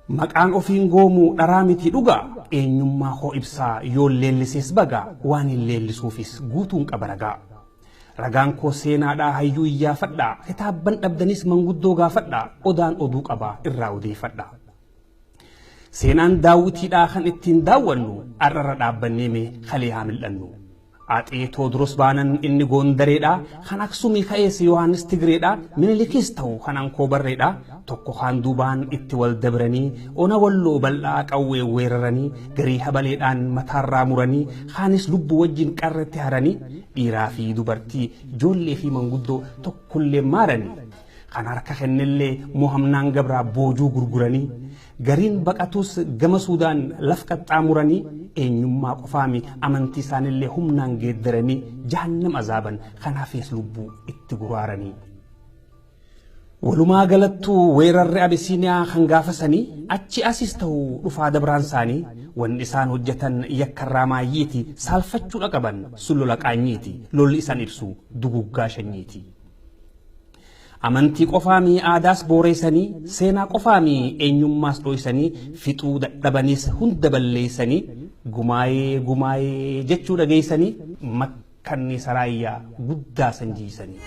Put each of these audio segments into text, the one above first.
Maqaan ofiin goomu dharaa miti dhugaa eenyummaa hoo ibsaa yoo leellisees bagaa waan hin leellisuufis guutuun qaba ragaa. Ragaan koo seenaadhaa hayyuu iyyaafadhaa kitaabban dhabdanis manguddoo gaafadhaa odaan oduu qabaa irraa odeeffadhaa. Seenaan daawwitiidhaa kan ittiin daawwannu arrara dhaabbannee mee kalee haa mil'annu. Aaxee Toodros baanan inni Goondareedhaa kan Aksumii ka'ees Yohaannis Tigreedhaa Minilikis ta'u kan Ankoo Barreedhaa tokko kaan duubaan itti wal dabranii ona walloo bal'aa qawwee weeraranii garii habaleedhaan mataarraa muranii kaanis lubbuu wajjin qarretti haranii dhiiraa fi dubartii ijoollee fi manguddoo tokkollee maaranii kan harka kennellee Mohamnaan Gabraa boojuu gurguranii gariin baqatus gama Suudaan laf qaxxaamuranii eenyummaa qofaami amantii isaanillee humnaan geeddaranii jahannam azaaban kanaafis lubbuu itti guraaranii. Walumaa galattuu weerarri Abisiiniyaa kan gaafasanii achi asis ta'u dhufaa dabraan isaanii wanni isaan hojjetan yakkarraa maayyiiti saalfachuudha qaban sulula qaanyiiti lolli isaan ibsu duguggaa shanyiiti. Amantii qofaami aadaas booreessanii seenaa qofaami eenyummaas dhoysanii fixuu dadhabanis hunda balleessanii gumaayee jechuu dhageessanii makkanni saraayyaa guddaa sanjiisanii.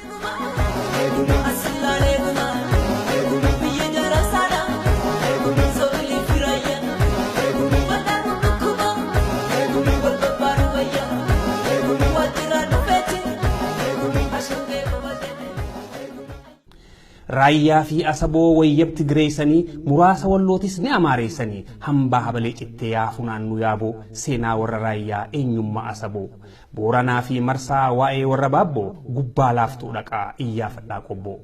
Raayyaa fi asaboo wayyabti gireessanii muraasa wallootis ni amaareessanii hambaa habalee cittee yaafuu naannoo yaaboo seenaa warra raayyaa eenyummaa asaboo booranaa fi marsaa waa'ee warra baabboo gubbaa laaftuu dhaqaa iyyaafadhaa qobboo.